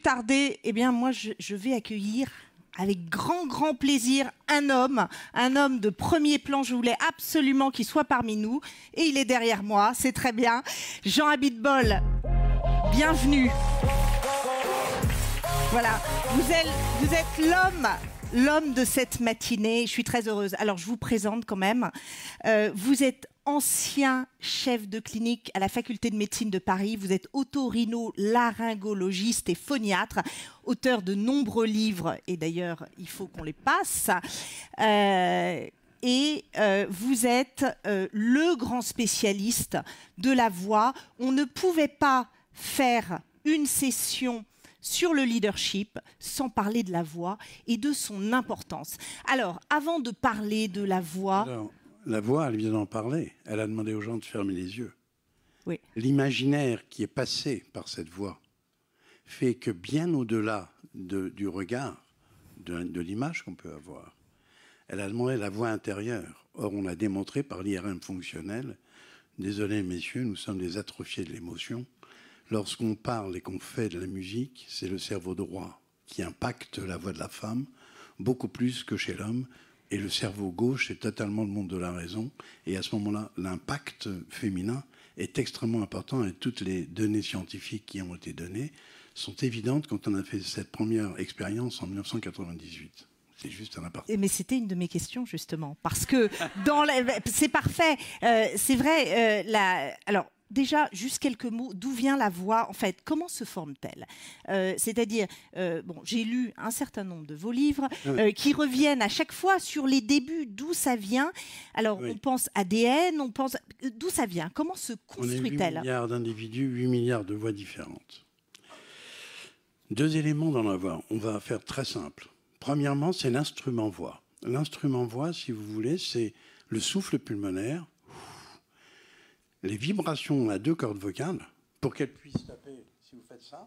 tarder, eh bien, moi, je vais accueillir avec grand plaisir un homme de premier plan. Je voulais absolument qu'il soit parmi nous. Et il est derrière moi, c'est très bien. Jean Abitbol, bienvenue. Voilà, vous êtes l'homme de cette matinée. Je suis très heureuse. Alors, je vous présente quand même. Vous êtes ancien chef de clinique à la faculté de médecine de Paris. Vous êtes otorino-laryngologiste et phoniatre, auteur de nombreux livres. Et d'ailleurs, il faut qu'on les passe. Vous êtes le grand spécialiste de la voix. On ne pouvait pas faire une session sur le leadership sans parler de la voix et de son importance. Alors, avant de parler de la voix... Alors, la voix, elle vient d'en parler. Elle a demandé aux gens de fermer les yeux. Oui. L'imaginaire qui est passé par cette voix fait que bien au-delà du regard, de l'image qu'on peut avoir, elle a demandé la voix intérieure. Or, on a démontré par l'IRM fonctionnel, désolé messieurs, nous sommes des atrophiés de l'émotion. Lorsqu'on parle et qu'on fait de la musique, c'est le cerveau droit qui impacte la voix de la femme beaucoup plus que chez l'homme. Et le cerveau gauche, c'est totalement le monde de la raison. Et à ce moment-là, l'impact féminin est extrêmement important. Et toutes les données scientifiques qui ont été données sont évidentes quand on a fait cette première expérience en 1998. C'est juste un aparté. Mais c'était une de mes questions, justement. Parce que c'est parfait. C'est vrai. Alors, déjà, juste quelques mots. D'où vient la voix? En fait, comment se forme-t-elle? C'est-à-dire, bon, j'ai lu un certain nombre de vos livres qui reviennent à chaque fois sur les débuts, d'où ça vient. Alors, on pense ADN, on pense... D'où ça vient? Comment se construit-elle? 8 milliards d'individus, 8 milliards de voix différentes. 2 éléments dans la voix. On va faire très simple. Premièrement, c'est l'instrument voix. L'instrument voix, si vous voulez, c'est le souffle pulmonaire, les vibrations à 2 cordes vocales, pour qu'elles puissent taper. Si vous faites ça,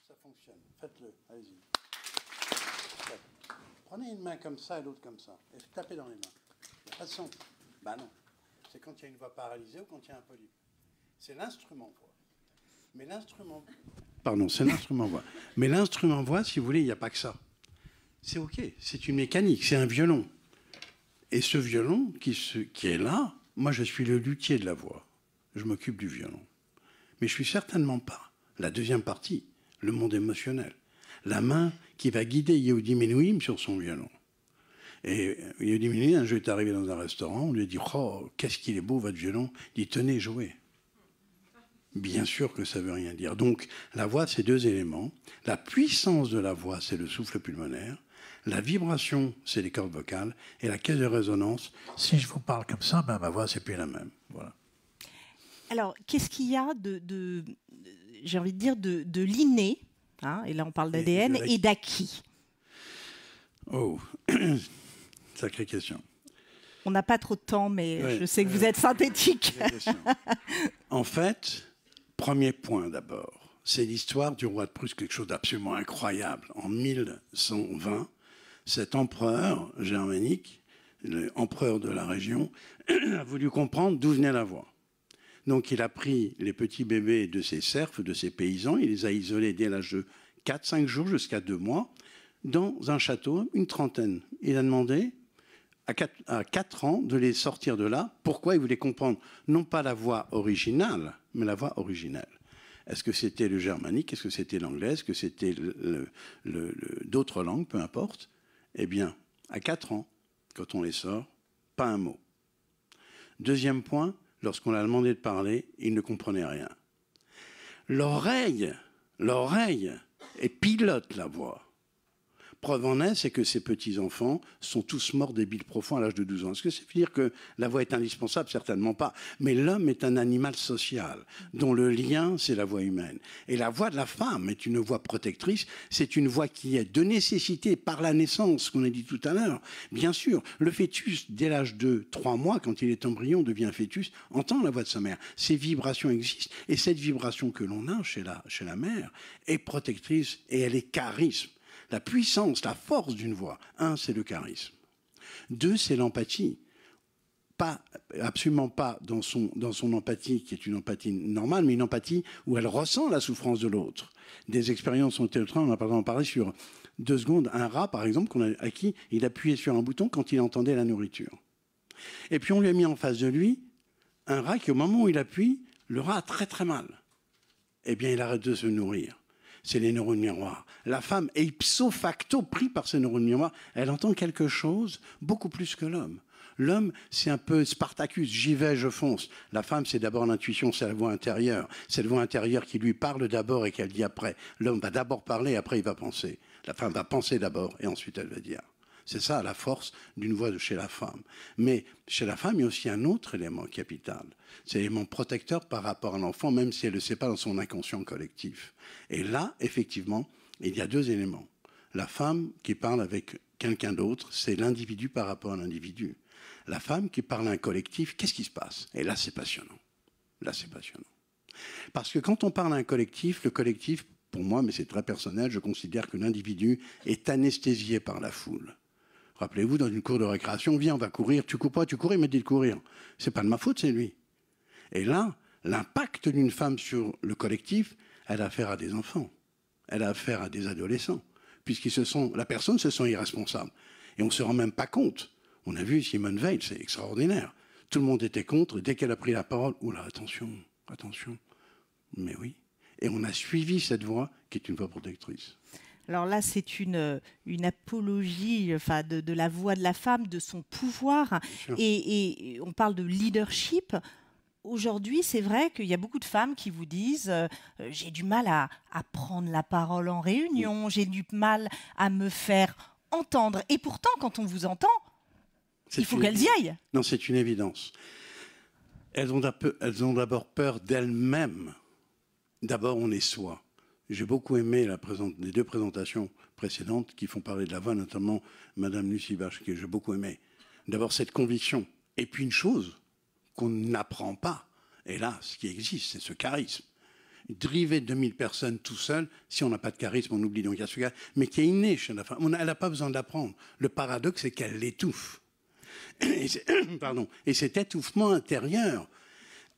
ça fonctionne. Faites-le, allez-y. Prenez une main comme ça et l'autre comme ça, et tapez dans les mains. Il n'y a pas de son. Ben non. C'est quand il y a une voix paralysée ou quand il y a un polype. C'est l'instrument voix. Mais l'instrument... Pardon, c'est l'instrument voix. Mais l'instrument voix, si vous voulez, il n'y a pas que ça. C'est OK, c'est une mécanique, c'est un violon. Et ce violon qui est là, moi je suis le luthier de la voix. Je m'occupe du violon. Mais je suis certainement pas la deuxième partie, le monde émotionnel. La main qui va guider Yehudi Menuhin sur son violon. Et Yehudi Menuhin, un jour, est arrivé dans un restaurant, on lui a dit « Oh, qu'est-ce qu'il est beau votre violon !» Il dit « Tenez, jouez !» Bien sûr que ça ne veut rien dire. Donc, la voix, c'est 2 éléments. La puissance de la voix, c'est le souffle pulmonaire. La vibration, c'est les cordes vocales. Et la caisse de résonance, si je vous parle comme ça, ben, ma voix, c'est plus la même. Voilà. Alors, qu'est-ce qu'il y a j'ai envie de dire, de l'inné, hein, et là on parle d'ADN, et d'acquis? Oh, sacrée question. On n'a pas trop de temps, mais je sais que vous êtes synthétique. En fait, premier point d'abord, c'est l'histoire du roi de Prusse, quelque chose d'absolument incroyable. En 1120, cet empereur germanique, l'empereur de la région, a voulu comprendre d'où venait la voix. Donc il a pris les petits bébés de ses serfs, de ses paysans, il les a isolés dès l'âge de 4-5 jours jusqu'à 2 mois, dans un château, une trentaine. Il a demandé à 4 ans de les sortir de là. Pourquoi? Il voulait comprendre non pas la voix originale, mais la voix originelle. Est-ce que c'était le germanique? Est-ce que c'était l'anglais? Est-ce que c'était d'autres langues? Peu importe. Eh bien, à 4 ans, quand on les sort, pas un mot. Deuxième point, lorsqu'on l'a demandé de parler, il ne comprenait rien. L'oreille et pilote la voix. Preuve en est, c'est que ces petits-enfants sont tous morts des biles profonds à l'âge de 12 ans. Est-ce que ça veut dire que la voix est indispensable? Certainement pas. Mais l'homme est un animal social, dont le lien, c'est la voix humaine. Et la voix de la femme est une voix protectrice, c'est une voix qui est de nécessité par la naissance, qu'on a dit tout à l'heure. Bien sûr, le fœtus, dès l'âge de 3 mois, quand il est embryon, devient fœtus, entend la voix de sa mère. Ces vibrations existent. Et cette vibration que l'on a chez la mère est protectrice et elle est charisme. La puissance, la force d'une voix. 1, c'est le charisme. 2, c'est l'empathie. absolument pas dans son empathie, qui est une empathie normale, mais une empathie où elle ressent la souffrance de l'autre. Des expériences ont été en train, on a par exemple parlé sur 2 secondes, un rat par exemple, à qui il appuyait sur un bouton quand il entendait la nourriture. Et puis on lui a mis en face de lui un rat qui, au moment où il appuie, le rat a très très mal. Eh bien, il arrête de se nourrir. C'est les neurones miroirs. La femme est ipso facto prise par ces neurones miroirs. Elle entend quelque chose beaucoup plus que l'homme. L'homme, c'est un peu Spartacus, j'y vais, je fonce. La femme, c'est d'abord l'intuition, c'est la voix intérieure. C'est la voix intérieure qui lui parle d'abord et qu'elle dit après. L'homme va d'abord parler, et après il va penser. La femme va penser d'abord et ensuite elle va dire. C'est ça la force d'une voix de chez la femme. Mais chez la femme, il y a aussi un autre élément capital. C'est l'élément protecteur par rapport à l'enfant, même si elle ne le sait pas dans son inconscient collectif. Et là, effectivement, il y a 2 éléments. La femme qui parle avec quelqu'un d'autre, c'est l'individu par rapport à l'individu. La femme qui parle à un collectif, qu'est-ce qui se passe? Et là, c'est passionnant. Là, c'est passionnant. Parce que quand on parle à un collectif, le collectif, pour moi, mais c'est très personnel, je considère que l'individu est anesthésié par la foule. Rappelez-vous, dans une cour de récréation, viens, on va courir, tu cours pas, tu cours, il m'a dit de courir. C'est pas de ma faute, c'est lui. Et là, l'impact d'une femme sur le collectif, elle a affaire à des enfants, elle a affaire à des adolescents, la personne se sent irresponsable. Et on ne se rend même pas compte. On a vu Simone Veil, c'est extraordinaire. Tout le monde était contre, dès qu'elle a pris la parole, oula, attention, attention. Mais oui. Et on a suivi cette voix qui est une voix protectrice. Alors là, c'est une apologie de la voix de la femme, de son pouvoir. Et on parle de leadership. Aujourd'hui, c'est vrai qu'il y a beaucoup de femmes qui vous disent j'ai du mal à prendre la parole en réunion, j'ai du mal à me faire entendre. Et pourtant, quand on vous entend, il faut qu'elles y aillent. Non, c'est une évidence. Elles ont d'abord peur d'elles-mêmes. D'abord, on est soi. J'ai beaucoup aimé les 2 présentations précédentes qui font parler de la voix, notamment Madame Lucie Bache, que j'ai beaucoup aimé. D'abord, cette conviction. Et puis une chose qu'on n'apprend pas, et là, ce qui existe, c'est ce charisme. Driver 2000 personnes tout seul, si on n'a pas de charisme, on oublie. Donc il y a ce charisme, mais qui est inné chez la femme. Elle n'a pas besoin d'apprendre. Le paradoxe, c'est qu'elle l'étouffe. Et cet étouffement intérieur,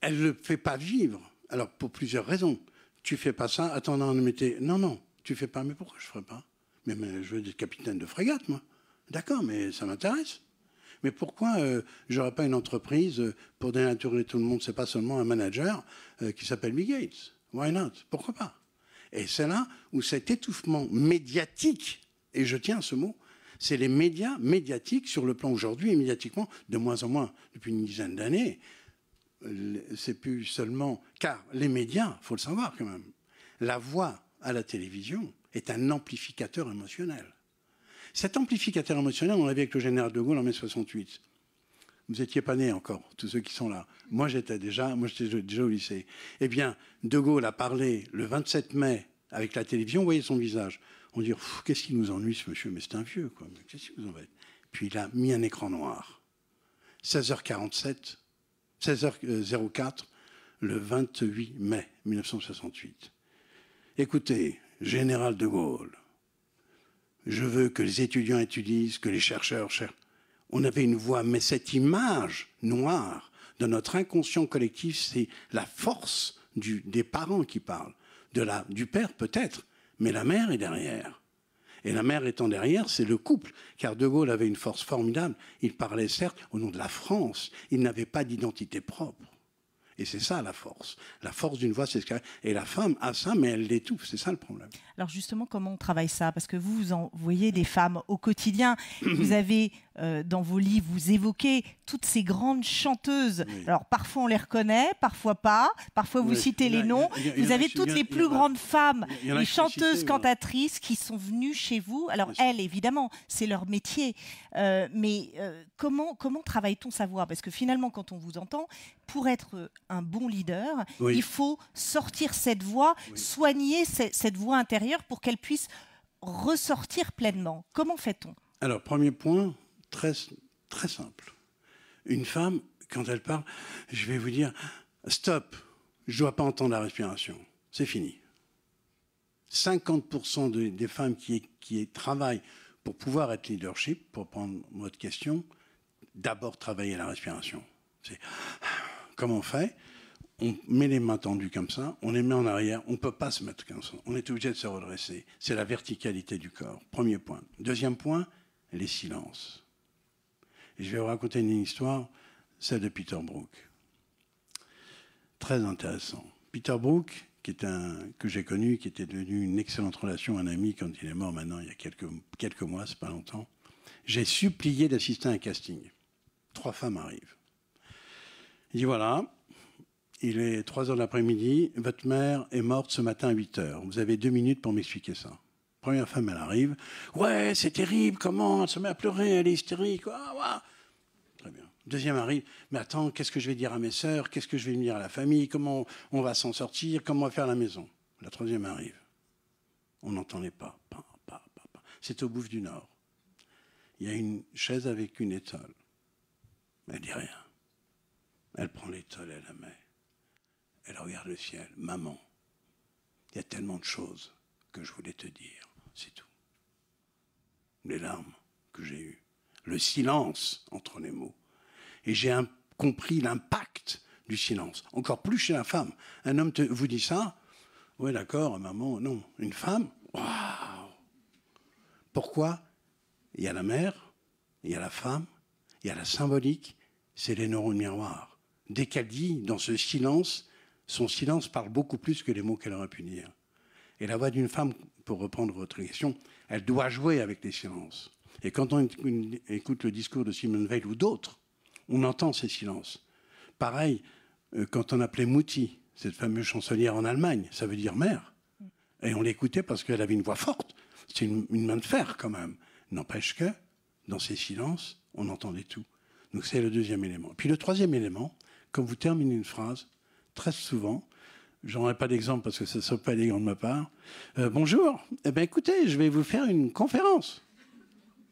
elle ne le fait pas vivre. Alors, pour plusieurs raisons. Tu fais pas ça, attends, non, tu fais pas, mais pourquoi je ferais pas? Mais je veux être capitaine de frégate, moi. D'accord, mais ça m'intéresse. Mais pourquoi j'aurais pas une entreprise pour dénaturer tout le monde? C'est pas seulement un manager qui s'appelle Bill Gates. Why not? Pourquoi pas? Et c'est là où cet étouffement médiatique, et je tiens à ce mot, c'est les médias médiatiques sur le plan aujourd'hui, et médiatiquement, de moins en moins, depuis une dizaine d'années, c'est plus seulement... Car les médias, il faut le savoir quand même, la voix à la télévision est un amplificateur émotionnel. Cet amplificateur émotionnel, on l'a vu avec le général de Gaulle en mai 68. Vous n'étiez pas nés encore, tous ceux qui sont là. Moi, j'étais déjà au lycée. Eh bien, de Gaulle a parlé le 27 mai avec la télévision, vous voyez son visage. On dit, qu'est-ce qui nous ennuie ce monsieur? Mais c'est un vieux, quoi. Qu'est-ce qui nous embête? Puis il a mis un écran noir. 16h47, 16h04, le 28 mai 1968. Écoutez, général de Gaulle, je veux que les étudiants étudient, que les chercheurs cherchent. On avait une voix, mais cette image noire de notre inconscient collectif, c'est la force des parents qui parlent, du père peut-être, mais la mère est derrière. Et la mère étant derrière, c'est le couple, car De Gaulle avait une force formidable. Il parlait certes au nom de la France, il n'avait pas d'identité propre. Et c'est ça la force. La force d'une voix, c'est ce qu'elle... Et la femme a ça, mais elle l'étouffe. C'est ça le problème. Alors justement, comment on travaille ça? Parce que vous voyez des femmes au quotidien. Vous avez, dans vos livres, vous évoquez toutes ces grandes chanteuses. Oui. Alors parfois on les reconnaît, parfois pas. Parfois vous citez les noms. Vous avez toutes les plus grandes femmes, les chanteuses, cantatrices qui sont venues chez vous. Alors elles, évidemment, c'est leur métier. Mais comment travaille-t-on sa voix? Parce que finalement, quand on vous entend, pour être un bon leader, il faut sortir cette voix, soigner cette voix intérieure pour qu'elle puisse ressortir pleinement. Comment fait-on? Alors, premier point, très, très simple. Une femme, quand elle parle, je vais vous dire, stop, je ne dois pas entendre la respiration. C'est fini. 50% des femmes qui travaillent pour pouvoir être leadership, pour prendre votre question, d'abord travailler la respiration. C'est comment on fait? On met les mains tendues comme ça, on les met en arrière, on ne peut pas se mettre comme ça. On est obligé de se redresser. C'est la verticalité du corps. Premier point. Deuxième point, les silences. Et je vais vous raconter une histoire, celle de Peter Brook. Très intéressant. Peter Brook, que j'ai connu, qui était devenu une excellente relation, un ami quand il est mort maintenant, il y a quelques mois, c'est pas longtemps. J'ai supplié d'assister à un casting. 3 femmes arrivent. Il dit voilà, il est 3 heures de l'après-midi, votre mère est morte ce matin à 8 heures. Vous avez 2 minutes pour m'expliquer ça. Première femme, elle arrive. Ouais, c'est terrible, comment? Elle se met à pleurer, elle est hystérique. Ah, ouais. Très bien. Deuxième arrive. Mais attends, qu'est-ce que je vais dire à mes sœurs? Qu'est-ce que je vais dire à la famille? Comment on va s'en sortir? Comment on va faire la maison? La troisième arrive. On n'entend les pas. C'est au Bouffe du Nord. Il y a une chaise avec une étole. Elle dit rien. Elle prend l'étole, elle la met. Elle regarde le ciel. Maman, il y a tellement de choses que je voulais te dire. C'est tout. Les larmes que j'ai eues. Le silence entre les mots. Et j'ai compris l'impact du silence. Encore plus chez la femme. Un homme vous dit ça? Oui, d'accord, maman, non. Une femme? Waouh! Pourquoi? Il y a la mère, il y a la femme, il y a la symbolique, c'est les neurones miroirs. Dès qu'elle dit, dans ce silence, son silence parle beaucoup plus que les mots qu'elle aurait pu dire. Et la voix d'une femme, pour reprendre votre question, elle doit jouer avec les silences. Et quand on écoute le discours de Simone Weil ou d'autres, on entend ces silences. Pareil, quand on appelait Mutti, cette fameuse chansonnière en Allemagne, ça veut dire mère. Et on l'écoutait parce qu'elle avait une voix forte. C'est une main de fer quand même. N'empêche que, dans ces silences, on entendait tout. Donc c'est le deuxième élément. Puis le troisième élément, quand vous terminez une phrase, très souvent, j'en aurai pas d'exemple parce que ça ne serait pas élégant de ma part. Bonjour, eh bien écoutez, je vais vous faire une conférence.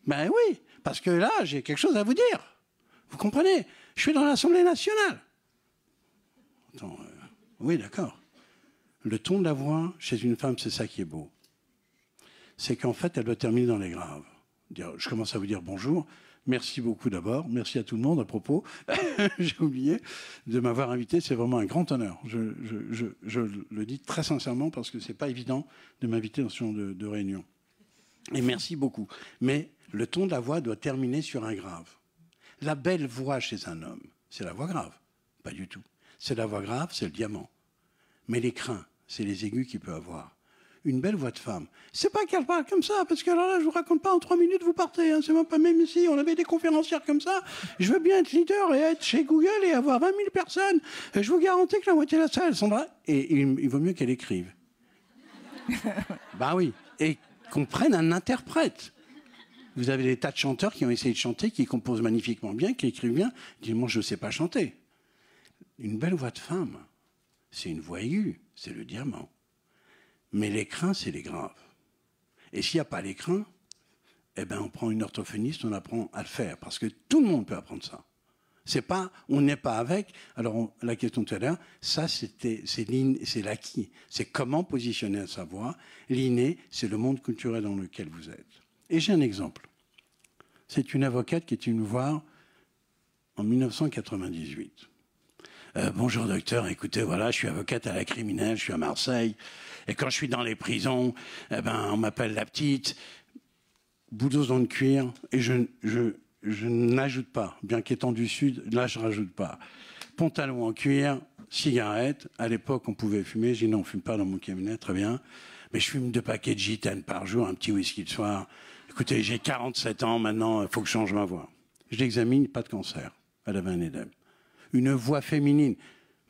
Ben oui, parce que là, j'ai quelque chose à vous dire. Vous comprenez? Je suis dans l'Assemblée nationale. Attends, oui, d'accord. Le ton de la voix, chez une femme, c'est ça qui est beau. C'est qu'en fait, elle doit terminer dans les graves. Je commence à vous dire bonjour. Merci beaucoup d'abord. Merci à tout le monde à propos. J'ai oublié de m'avoir invité. C'est vraiment un grand honneur. Je le dis très sincèrement parce que ce n'est pas évident de m'inviter dans ce genre de réunion. Et merci beaucoup. Mais le ton de la voix doit terminer sur un grave. La belle voix chez un homme, c'est la voix grave. Pas du tout. C'est la voix grave, c'est le diamant. Mais les crins, c'est les aigus qu'il peut avoir. Une belle voix de femme. C'est pas qu'elle parle comme ça, parce que alors là, je vous raconte pas, en 3 minutes, vous partez. Hein, c'est même ici, on avait des conférencières comme ça. Je veux bien être leader et être chez Google et avoir 20 000 personnes. Et je vous garantis que la moitié de la salle sont là. Et il vaut mieux qu'elle écrive. Bah oui. Et qu'on prenne un interprète. Vous avez des tas de chanteurs qui ont essayé de chanter, qui composent magnifiquement bien, qui écrivent bien. Ils disent, moi, je ne sais pas chanter. Une belle voix de femme, c'est une voix aiguë, c'est le diamant. Mais les crins, c'est les graves. Et s'il n'y a pas les crins, eh ben, on prend une orthophoniste, on apprend à le faire. Parce que tout le monde peut apprendre ça. C'est pas, on n'est pas avec. Alors, la question de tout à l'heure, ça, c'est l'acquis. C'est comment positionner sa voix. L'inné, c'est le monde culturel dans lequel vous êtes. Et j'ai un exemple. C'est une avocate qui est venue me voir en 1998. Bonjour docteur, écoutez, voilà, je suis avocate à la criminelle, je suis à Marseille. Et quand je suis dans les prisons, eh ben, on m'appelle la petite, boudouse dans le cuir, et je n'ajoute pas, bien qu'étant du Sud, là je rajoute pas. Pantalon en cuir, cigarette, à l'époque on pouvait fumer, j'ai dit non, on ne fume pas dans mon cabinet, très bien, mais je fume 2 paquets de gitane par jour, un petit whisky le soir. Écoutez, j'ai 47 ans maintenant, il faut que je change ma voix. Je l'examine, pas de cancer, elle avait un édème. Une voix féminine,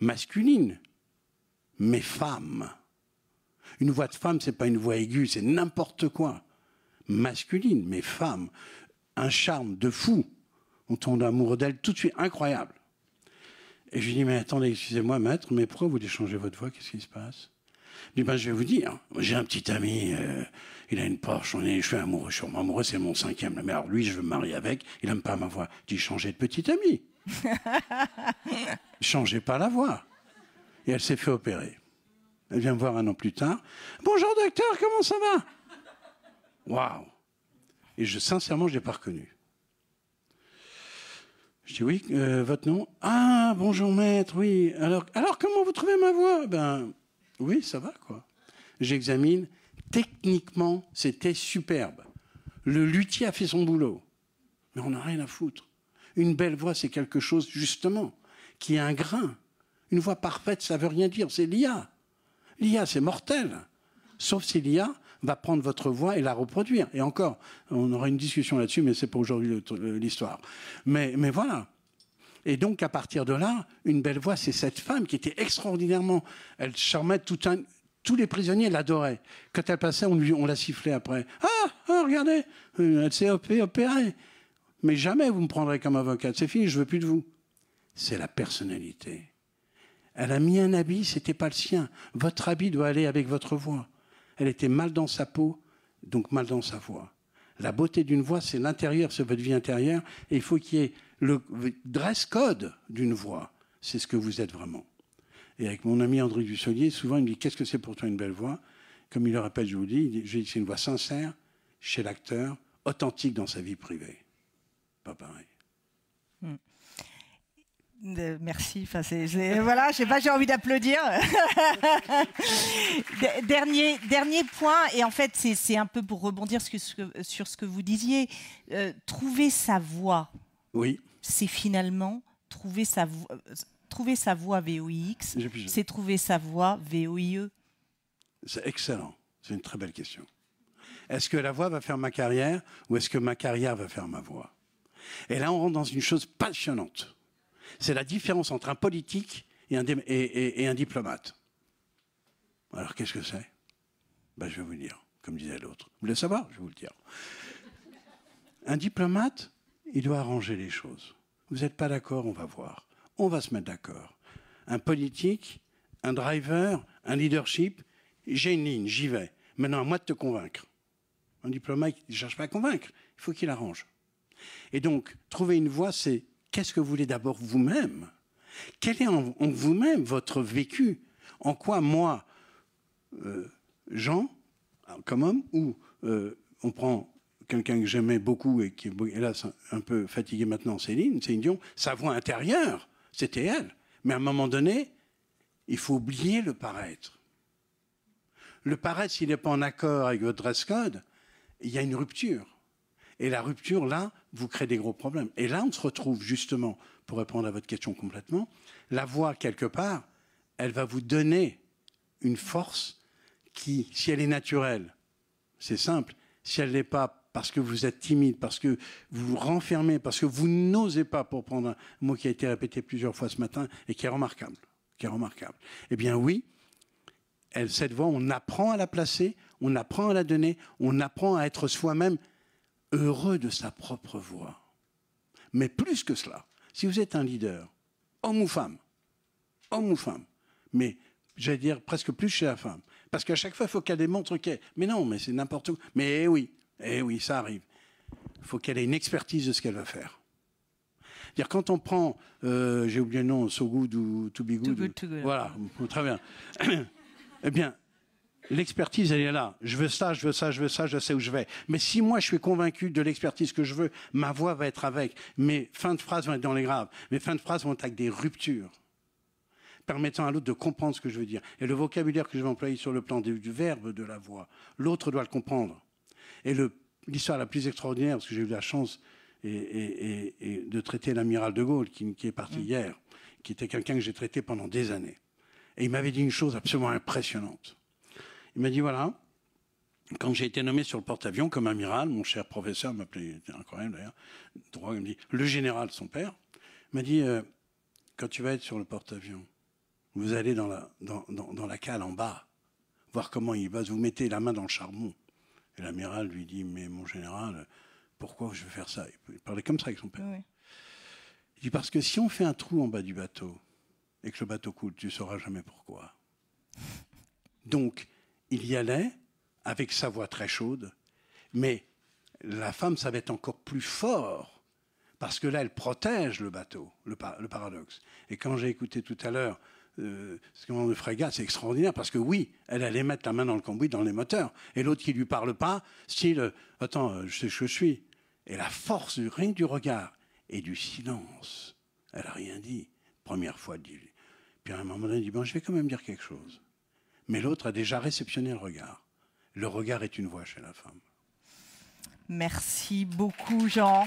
masculine, mais femme. Une voix de femme, c'est pas une voix aiguë, c'est n'importe quoi. Masculine, mais femme. Un charme de fou. On tombe amoureux d'elle tout de suite, incroyable. Et je lui dis, mais attendez, excusez-moi, maître, mais pourquoi vous voulez changer votre voix? Qu'est-ce qui se passe? Je dis, ben, je vais vous dire, j'ai un petit ami, il a une Porsche, je suis amoureux, c'est mon 5e. Mais alors lui, je veux me marier avec, il n'aime pas ma voix. Je dis, changez de petit ami. Changez pas la voix. Et elle s'est fait opérer. Elle vient me voir 1 an plus tard. Bonjour docteur, comment ça va? Waouh! Et sincèrement, je ne l'ai pas reconnu. Je dis oui, votre nom? Ah, bonjour maître, oui. Alors comment vous trouvez ma voix? Ben, oui, ça va, quoi. J'examine. Techniquement, c'était superbe. Le luthier a fait son boulot. Mais on n'a rien à foutre. Une belle voix, c'est quelque chose, justement, qui a un grain. Une voix parfaite, ça ne veut rien dire. C'est l'IA. L'IA, c'est mortel. Sauf si l'IA va prendre votre voix et la reproduire. Et encore, on aura une discussion là-dessus, mais ce n'est pas aujourd'hui l'histoire. Mais voilà. Et donc, à partir de là, une belle voix, c'est cette femme qui était extraordinairement... Elle charmait tous les prisonniers l'adoraient. Quand elle passait, on la sifflait après. Ah, regardez, elle s'est opérée. Mais jamais vous me prendrez comme avocate. C'est fini, je ne veux plus de vous. C'est la personnalité. Elle a mis un habit, ce n'était pas le sien. Votre habit doit aller avec votre voix. Elle était mal dans sa peau, donc mal dans sa voix. La beauté d'une voix, c'est l'intérieur, c'est votre vie intérieure. Et il faut qu'il y ait le dress code d'une voix. C'est ce que vous êtes vraiment. Et avec mon ami André Dussolier, souvent, il me dit « Qu'est-ce que c'est pour toi une belle voix ?» Comme il le répète, je vous dis, c'est une voix sincère chez l'acteur, authentique dans sa vie privée. Pas pareil. Merci. Enfin, voilà, je sais pas, j'ai envie d'applaudir. dernier point, et en fait, c'est un peu pour rebondir sur ce que vous disiez. Trouver sa voix. Oui. C'est finalement trouver sa voix VOIX, c'est trouver sa voix VOIE. C'est excellent. C'est une très belle question. Est-ce que la voix va faire ma carrière ou est-ce que ma carrière va faire ma voix? Et là, on rentre dans une chose passionnante. C'est la différence entre un politique et un diplomate. Alors, qu'est-ce que c'est? Ben, je vais vous le dire, comme disait l'autre. Vous voulez savoir? Je vais vous le dire. Un diplomate, il doit arranger les choses. Vous n'êtes pas d'accord, on va voir. On va se mettre d'accord. Un politique, un driver, un leadership, j'ai une ligne, j'y vais. Maintenant, à moi de te convaincre. Un diplomate, il ne cherche pas à convaincre, il faut qu'il arrange. Et donc, trouver une voie, c'est qu'est-ce que vous voulez d'abord vous-même? Quel est en vous-même votre vécu? En quoi, moi, Jean, comme homme, ou on prend quelqu'un que j'aimais beaucoup et qui est hélas un peu fatigué maintenant, Céline Dion, sa voix intérieure, c'était elle. Mais à un moment donné, il faut oublier le paraître. Le paraître, s'il n'est pas en accord avec votre dress code, il y a une rupture. Et la rupture, là, vous crée des gros problèmes. Et là, on se retrouve justement, pour répondre à votre question complètement, la voix, quelque part, elle va vous donner une force qui, si elle est naturelle, c'est simple. Si elle ne l'est pas, parce que vous êtes timide, parce que vous vous renfermez, parce que vous n'osez pas, pour prendre un mot qui a été répété plusieurs fois ce matin et qui est remarquable, eh bien oui, cette voix, on apprend à la placer, on apprend à la donner, on apprend à être soi-même heureux de sa propre voix. Mais plus que cela, si vous êtes un leader, homme ou femme, mais j'allais dire presque plus chez la femme, parce qu'à chaque fois, il faut qu'elle démontre qu'elle... Mais non, mais c'est n'importe où. Mais oui, ça arrive. Il faut qu'elle ait une expertise de ce qu'elle va faire. C'est-à-dire, quand on prend, j'ai oublié le nom, So Good ou To Be Good. To good. Voilà, très bien. Eh bien, l'expertise, elle est là. Je veux ça, je sais où je vais. Mais si moi, je suis convaincu de l'expertise que je veux, ma voix va être avec. Mes fins de phrases vont être dans les graves. Mes fins de phrases vont être avec des ruptures, permettant à l'autre de comprendre ce que je veux dire. Et le vocabulaire que je vais employer sur le plan du verbe de la voix, l'autre doit le comprendre. Et l'histoire la plus extraordinaire, parce que j'ai eu la chance de traiter l'amiral de Gaulle, qui est parti hier, qui était quelqu'un que j'ai traité pendant des années. Et il m'avait dit une chose absolument impressionnante. Il m'a dit, voilà, quand j'ai été nommé sur le porte-avions comme amiral, mon cher professeur m'appelait, c'était incroyable d'ailleurs, droit, il me dit, le général, son père, m'a dit, quand tu vas être sur le porte-avions, vous allez dans la cale en bas, voir comment il va, vous mettez la main dans le charbon. Et l'amiral lui dit, mais mon général, pourquoi je veux faire ça? Il parlait comme ça avec son père. Oui. Il dit, parce que si on fait un trou en bas du bateau, et que le bateau coule, tu ne sauras jamais pourquoi. Donc, il y allait avec sa voix très chaude, mais la femme, ça va être encore plus fort, parce que là, elle protège le bateau, le paradoxe. Et quand j'ai écouté tout à l'heure ce commandant de frégate, c'est extraordinaire, parce que oui, elle allait mettre la main dans le cambouis, dans les moteurs, et l'autre qui ne lui parle pas, style, attends, je sais ce que je suis. Et la force rien du regard et du silence. Elle n'a rien dit. Première fois, elle dit. Puis à un moment donné, elle dit, bon, je vais quand même dire quelque chose. Mais l'autre a déjà réceptionné le regard. Le regard est une voix chez la femme. Merci beaucoup, Jean.